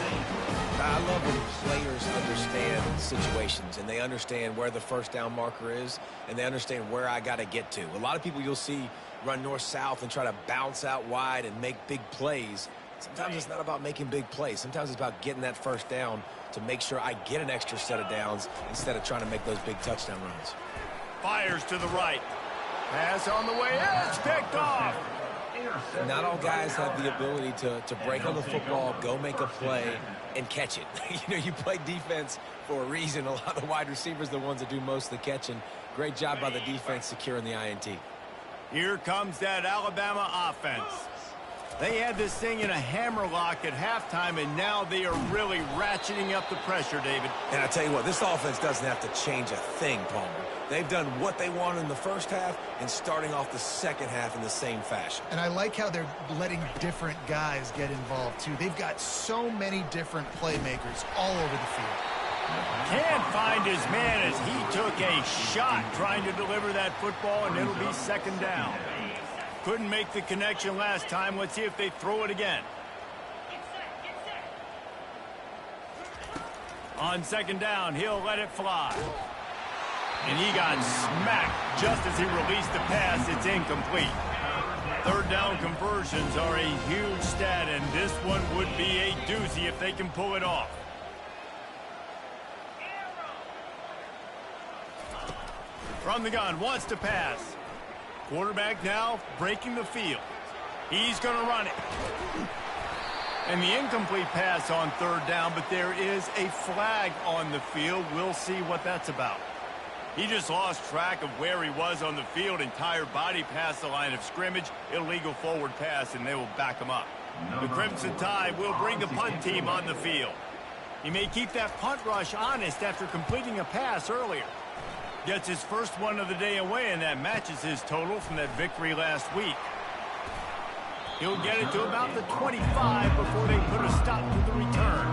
I love when players understand situations, and they understand where the first down marker is, and they understand where I got to get to. A lot of people you'll see run north-south and try to bounce out wide and make big plays. Sometimes it's not about making big plays. Sometimes it's about getting that first down to make sure I get an extra set of downs instead of trying to make those big touchdown runs. Fires to the right. Pass on the way. It's picked off. Not all guys have the ability to break on the football, go make a play, and catch it. You play defense for a reason. A lot of the wide receivers are the ones that do most of the catching. Great job by the defense securing the INT. Here comes that Alabama offense. They had this thing in a hammerlock at halftime, and now they are really ratcheting up the pressure, David. And I tell you what, this offense doesn't have to change a thing, Palmer. They've done what they wanted in the first half and starting off the second half in the same fashion. And I like how they're letting different guys get involved, too. They've got so many different playmakers all over the field. Can't find his man as he took a shot trying to deliver that football, and it'll be second down. Couldn't make the connection last time. Let's see if they throw it again. On second down, he'll let it fly. And he got smacked just as he released the pass. It's incomplete. Third down conversions are a huge stat, and this one would be a doozy if they can pull it off. From the gun, wants to pass. Quarterback now breaking the field. He's going to run it. And the incomplete pass on third down, but there is a flag on the field. We'll see what that's about. He just lost track of where he was on the field. Entire body past the line of scrimmage. Illegal forward pass, and they will back him up. The Crimson Tide will bring the punt team on the field. He may keep that punt rush honest after completing a pass earlier. Gets his first one of the day away, and that matches his total from that victory last week. He'll get it to about the 25 before they put a stop to the return.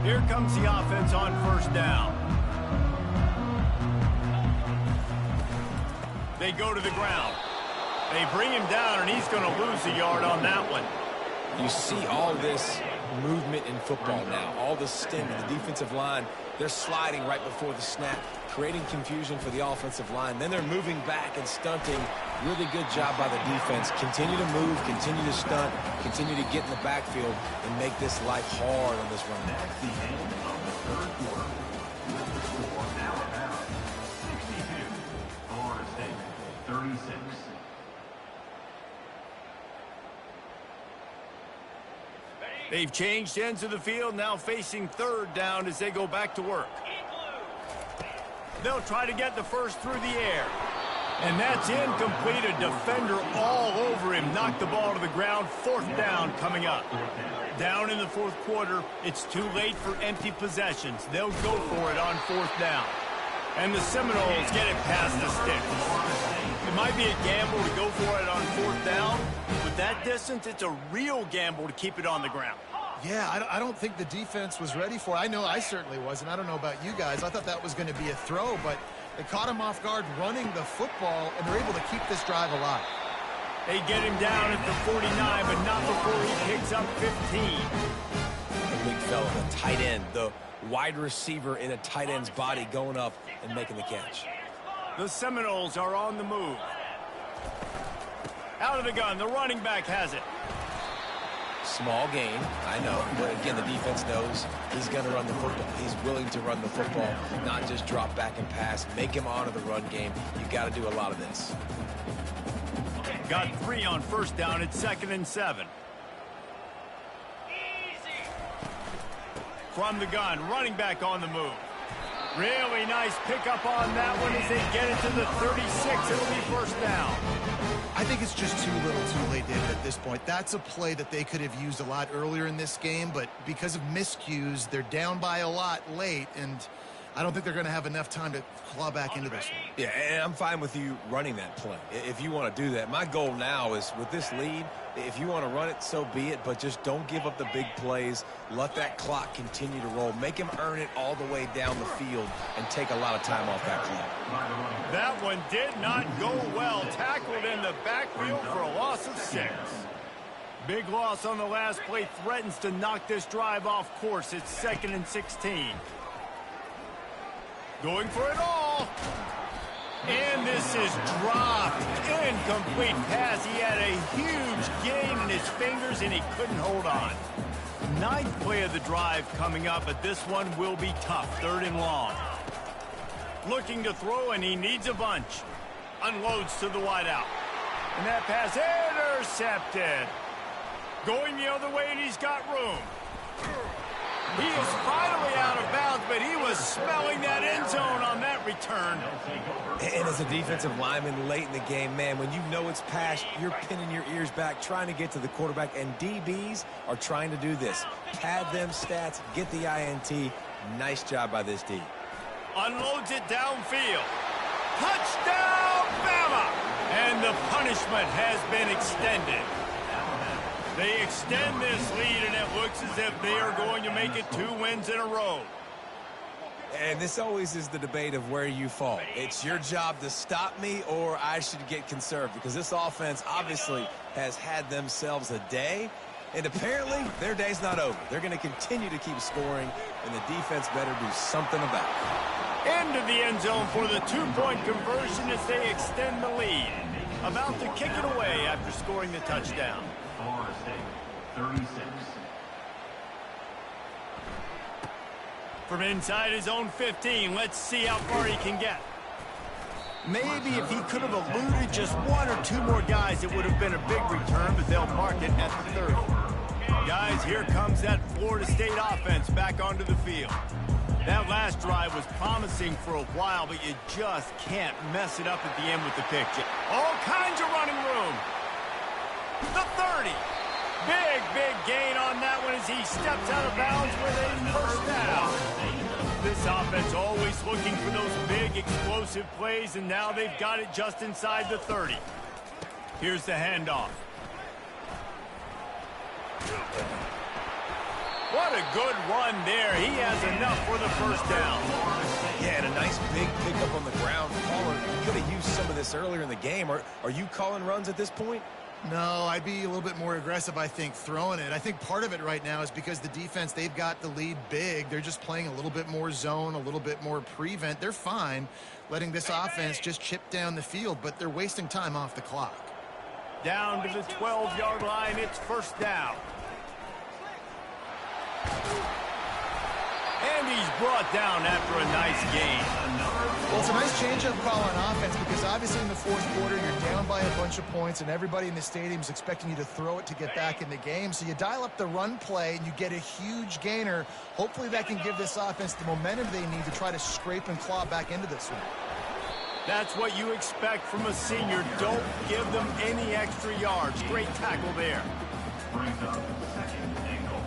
Here comes the offense on first down. They go to the ground. They bring him down, and he's going to lose a yard on that one. You see all this movement in football now, all the sting of the defensive line. They're sliding right before the snap, creating confusion for the offensive line. Then they're moving back and stunting. Really good job by the defense. Continue to move, continue to stunt, continue to get in the backfield and make this life hard on this run. That's the end of the third quarter. With the score, Alabama 62, Florida State 36. They've changed ends of the field, now facing third down as they go back to work. They'll try to get the first through the air. And that's incomplete. A defender all over him. Knocked the ball to the ground. Fourth down coming up. Down in the fourth quarter. It's too late for empty possessions. They'll go for it on fourth down. And the Seminoles get it past the sticks. It might be a gamble to go for it on fourth down. With that distance, it's a real gamble to keep it on the ground. Yeah, I don't think the defense was ready for it. I know I certainly wasn't. I don't know about you guys. I thought that was going to be a throw, but they caught him off guard running the football, and they're able to keep this drive alive. They get him down at the 49, but not before he picks up 15. The big fella, the tight end, the wide receiver in a tight end's body going up and making the catch. The Seminoles are on the move. Out of the gun, the running back has it. Small gain, I know, but again, the defense knows he's going to run the football. He's willing to run the football, not just drop back and pass. Make him honor the run game. You got to do a lot of this. Got 3 on first down. It's 2nd and 7. From the gun, running back on the move. Really nice pickup on that one as they get it to the 36. It'll be first down. I think it's just too little too late, David, at this point. That's a play that they could have used a lot earlier in this game, but because of miscues, they're down by a lot late, and I don't think they're going to have enough time to claw back into this one. Yeah, and I'm fine with you running that play if you want to do that. My goal now is with this lead, if you want to run it, so be it, but just don't give up the big plays. Let that clock continue to roll. Make him earn it all the way down the field and take a lot of time off that clock. That one did not go well. Tackled in the backfield for a loss of 6. Big loss on the last play. Threatens to knock this drive off course. It's 2nd and 16. Going for it all. And this is dropped. Incomplete pass. He had a huge gain in his fingers, and he couldn't hold on. 9th play of the drive coming up, but this one will be tough. 3rd and long. Looking to throw, and he needs a bunch. Unloads to the wideout. And that pass intercepted. Going the other way, and he's got room. He is finally out of bounds, but he was smelling that end zone on that return. And as a defensive lineman late in the game, man, when you know it's past, you're pinning your ears back, trying to get to the quarterback, and DBs are trying to do this. Pad them stats, get the INT. Nice job by this D. Unloads it downfield. Touchdown, Bama! And the punishment has been extended. They extend this lead, and it looks as if they are going to make it 2 wins in a row. And this always is the debate of where you fall. It's your job to stop me, or I should get conserved, because this offense obviously has had themselves a day, and apparently their day's not over. They're going to continue to keep scoring, and the defense better do something about it. Into the end zone for the 2-point conversion as they extend the lead. About to kick it away after scoring the touchdown. Florida State, 36. From inside his own 15, let's see how far he can get. Maybe if he could have eluded just 1 or 2 more guys, it would have been a big return, but they'll mark it at the 30. Guys, here comes that Florida State offense back onto the field. That last drive was promising for a while, but you just can't mess it up at the end with the pick. All kinds of running room. The 30. Big gain on that one as he steps out of bounds with a first down. This offense always looking for those big explosive plays, and now they've got it just inside the 30. Here's the handoff. What a good run there. He has enough for the first down. Yeah, and a nice big pickup on the ground. Caller, you could have used some of this earlier in the game. Are you calling runs at this point? No, I'd be a little bit more aggressive, I think, throwing it. I think part of it right now is because the defense, they've got the lead big. They're just playing a little bit more zone, a little bit more prevent. They're fine letting this offense just chip down the field, but they're wasting time off the clock. Down to the 12-yard line, it's first down. And he's brought down after a nice gain. Well, it's a nice change-up call on offense because obviously in the fourth quarter, you're down by a bunch of points and everybody in the stadium is expecting you to throw it to get back in the game. So you dial up the run play and you get a huge gainer. Hopefully that can give this offense the momentum they need to try to scrape and claw back into this one. That's what you expect from a senior. Don't give them any extra yards. Great tackle there. Brings up second and goal.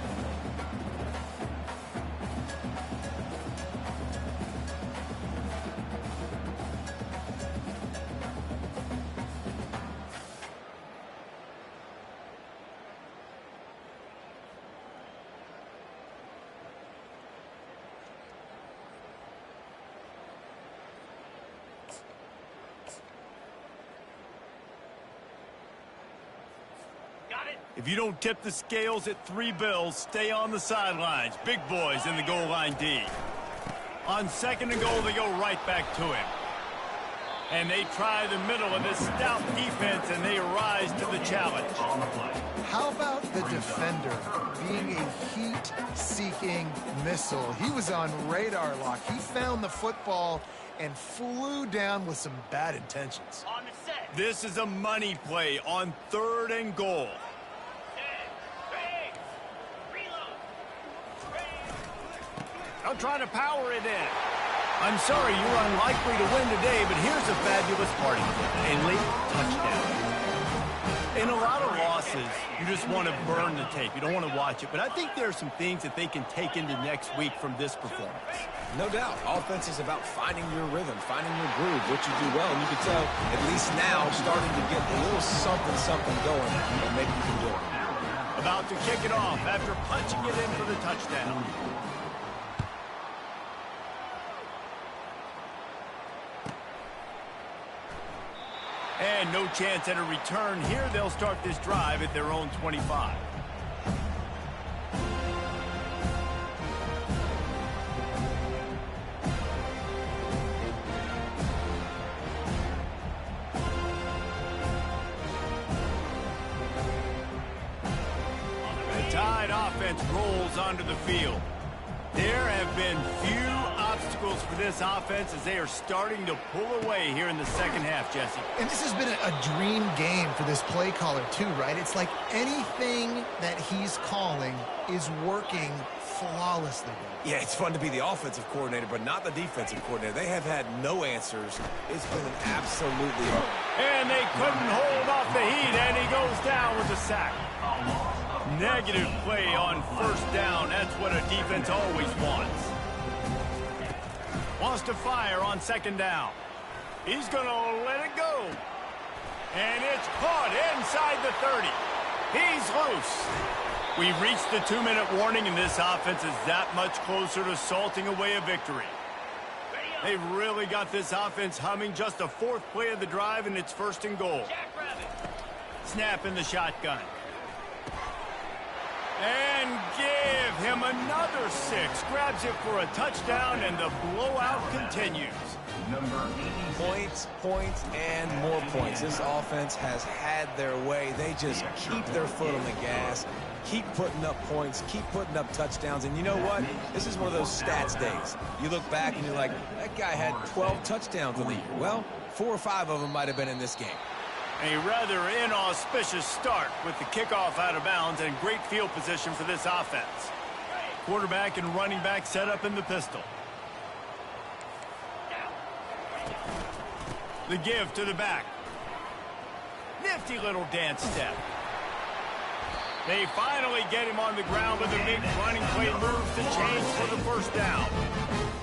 If you don't tip the scales at 3 bills, stay on the sidelines. Big boys in the goal line D. On second and goal, they go right back to him. And they try the middle of this stout defense, and they rise to the challenge. How about the defender being a heat-seeking missile? He was on radar lock. He found the football and flew down with some bad intentions. This is a money play on 3rd and goal. I'll try to power it in. I'm sorry you're unlikely to win today, but here's a fabulous party. A late touchdown. In a lot of losses, you just want to burn the tape. You don't want to watch it. But I think there are some things that they can take into next week from this performance. No doubt. Offense is about finding your rhythm, finding your groove, what you do well. And you can tell, at least now, starting to get a little something going that maybe you can do it. About to kick it off after punching it in for the touchdown. And no chance at a return here. They'll start this drive at their own 25. The Tide offense rolls onto the field. There have been few obstacles for this offense as they are starting to pull away here in the second half, Jesse. And this has been a dream game for this play caller too, right? It's like anything that he's calling is working flawlessly. Yeah, it's fun to be the offensive coordinator, but not the defensive coordinator. They have had no answers. It's been an absolutely... And they couldn't hold off the heat, and he goes down with a sack. Negative play on first down. That's what a defense always wants. Wants to fire on second down. He's going to let it go. And it's caught inside the 30. He's loose. We've reached the 2-minute warning, and this offense is that much closer to salting away a victory. They've really got this offense humming. Just a fourth play of the drive, and it's first and goal. Snap in the shotgun. And give him another 6. Grabs it for a touchdown, and the blowout continues. Points, points, and more points. This offense has had their way. They just keep their foot on the gas, keep putting up points, keep putting up touchdowns. And you know what? This is one of those stats days. You look back and you're like, that guy had 12 touchdowns in the year. Well, 4 or 5 of them might have been in this game. A rather inauspicious start with the kickoff out of bounds and great field position for this offense. Quarterback and running back set up in the pistol. The give to the back. Nifty little dance step. They finally get him on the ground with a big running play move to change for the first down.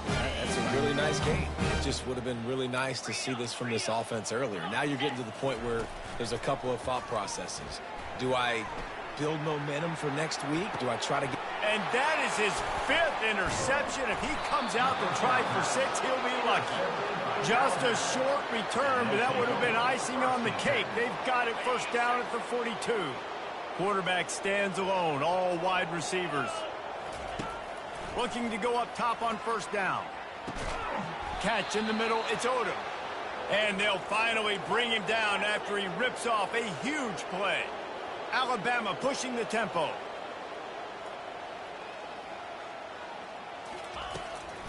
That's a really nice game. It just would have been really nice to see this from this offense earlier. Now you're getting to the point where there's a couple of thought processes. Do I build momentum for next week? Do I try to get... And that is his 5th interception. If he comes out to try for 6, he'll be lucky. Just a short return, but that would have been icing on the cake. They've got it first down at the 42. Quarterback stands alone, all wide receivers. Looking to go up top on first down. Catch in the middle, it's Odom. And they'll finally bring him down after he rips off a huge play. Alabama pushing the tempo.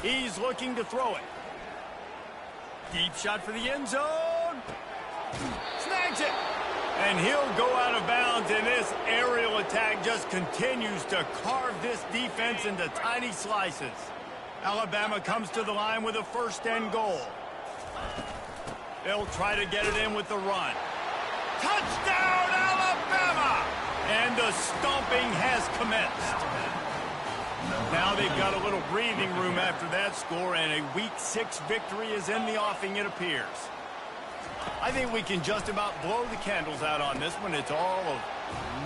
He's looking to throw it. Deep shot for the end zone. Snags it. And he'll go out of bounds, and this aerial attack just continues to carve this defense into tiny slices. Alabama comes to the line with a first and goal. They'll try to get it in with the run. Touchdown, Alabama! And the stomping has commenced. Now they've got a little breathing room after that score, and a Week 6 victory is in the offing, it appears. I think we can just about blow the candles out on this one. It's all over.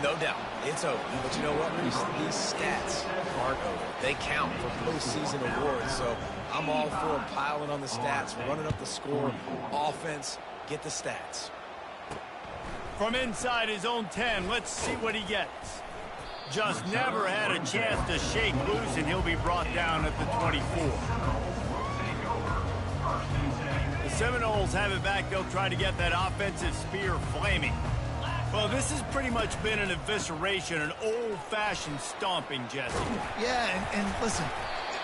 No doubt. It's over. But you know what? These stats aren't over. They count for postseason awards. So I'm all for piling on the stats, running up the score. Offense, get the stats. From inside his own 10, let's see what he gets. Just never had a chance to shake loose, and he'll be brought down at the 24. The Seminoles have it back. They'll try to get that offensive spear flaming. Well, this has pretty much been an evisceration, an old-fashioned stomping, Jesse. Yeah, and listen,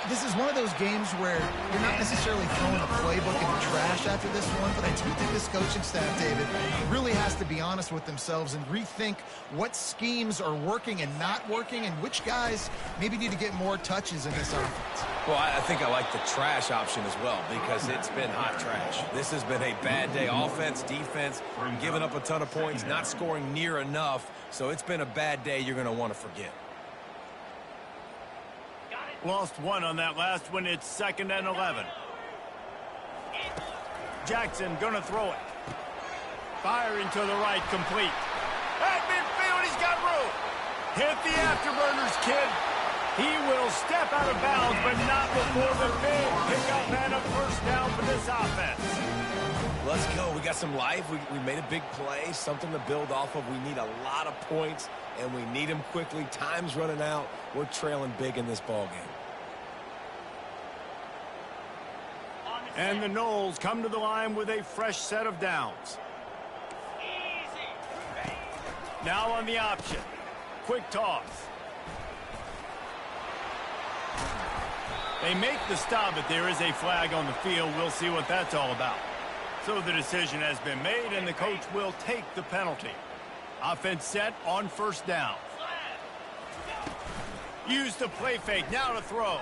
this is one of those games where you're not necessarily throwing the playbook in the trash after this one, but I do think this coaching staff, David, really has to be honest with themselves and rethink what schemes are working and not working and which guys maybe need to get more touches in this offense. Well, I think I like the trash option as well because it's been hot trash. This has been a bad day. Offense, defense, giving up a ton of points, not scoring near enough. So it's been a bad day you're going to want to forget. Lost one on that last one. It's 2nd and 11. Jackson gonna throw it. Firing to the right, complete. At midfield, he's got room. Hit the afterburners, kid. He will step out of bounds, but not before the big pickup and a first down for this offense. Let's go. We got some life. We made a big play, something to build off of. We need a lot of points, and we need them quickly. Time's running out. We're trailing big in this ball game. And the Noles come to the line with a fresh set of downs. Now on the option. Quick toss. They make the stop, but there is a flag on the field. We'll see what that's all about. So the decision has been made, and the coach will take the penalty. Offense set on first down. Use the play fake, now to throw.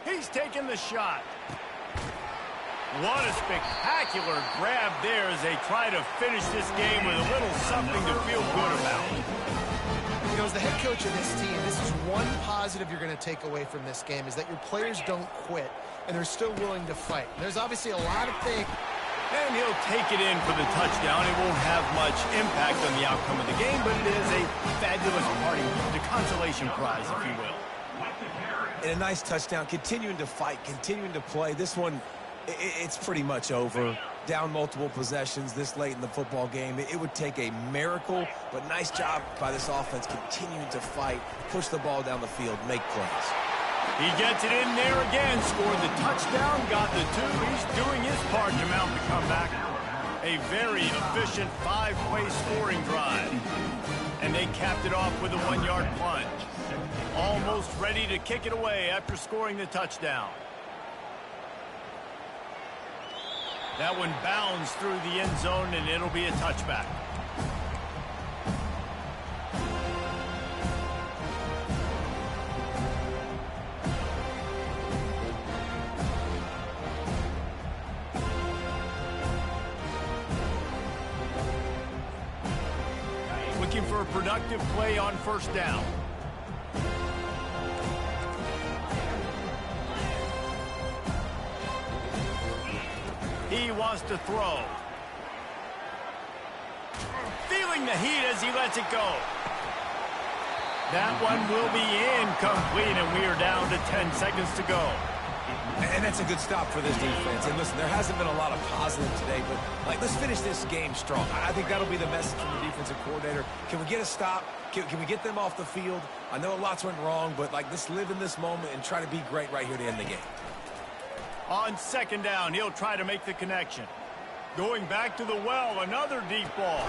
He's taking the shot. What a spectacular grab there as they try to finish this game with a little something to feel good about. You know, as the head coach of this team, this is one positive you're going to take away from this game, is that your players don't quit, and they're still willing to fight. There's obviously a lot of things. And he'll take it in for the touchdown. It won't have much impact on the outcome of the game, but it is a fabulous party, the consolation prize, if you will. And a nice touchdown, continuing to fight, continuing to play. This one, it's pretty much over. Down multiple possessions this late in the football game. It would take a miracle, but nice job by this offense continuing to fight, push the ball down the field, make plays. He gets it in there again, scored the touchdown, got the 2. He's doing his part to mount the comeback. A very efficient 5-play scoring drive. And they capped it off with a 1-yard plunge. Almost ready to kick it away after scoring the touchdown. That one bounds through the end zone, and it'll be a touchback. Looking for a productive play on first down. He wants to throw. Feeling the heat as he lets it go. That one will be incomplete, and we are down to 10 seconds to go. And that's a good stop for this defense. And listen, there hasn't been a lot of positive today, but let's finish this game strong. I think that'll be the message from the defensive coordinator. Can we get a stop? Can we get them off the field? I know lots went wrong, but let's live in this moment and try to be great right here to end the game. On second down, he'll try to make the connection. Going back to the well, another deep ball.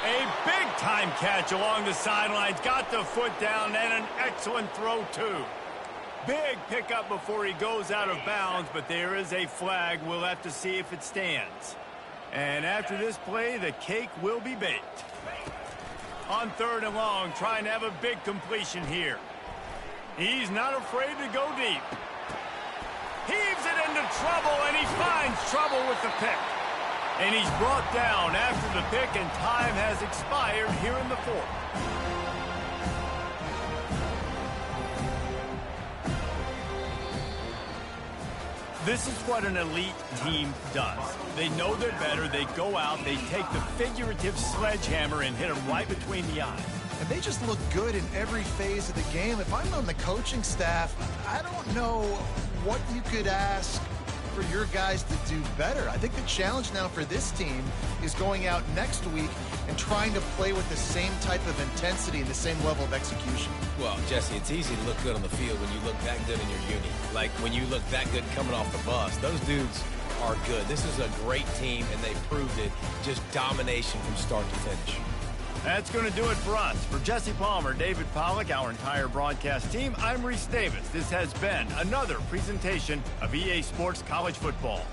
A big-time catch along the sidelines. Got the foot down, and an excellent throw, too. Big pickup before he goes out of bounds, but there is a flag. We'll have to see if it stands. And after this play, the cake will be baked. On third and long, trying to have a big completion here. He's not afraid to go deep. Heaves it into trouble, and he finds trouble with the pick. And he's brought down after the pick, and time has expired here in the fourth. This is what an elite team does. They know they're better. They go out. They take the figurative sledgehammer and hit them right between the eyes. And they just look good in every phase of the game. If I'm on the coaching staff, I don't know what you could ask for your guys to do better. I think the challenge now for this team is going out next week and trying to play with the same type of intensity and the same level of execution. Well, Jesse, it's easy to look good on the field when you look that good in your uni. Like when you look that good coming off the bus. Those dudes are good. This is a great team, and they proved it. Just domination from start to finish. That's going to do it for us. For Jesse Palmer, David Pollack, our entire broadcast team, I'm Reese Davis. This has been another presentation of EA Sports College Football.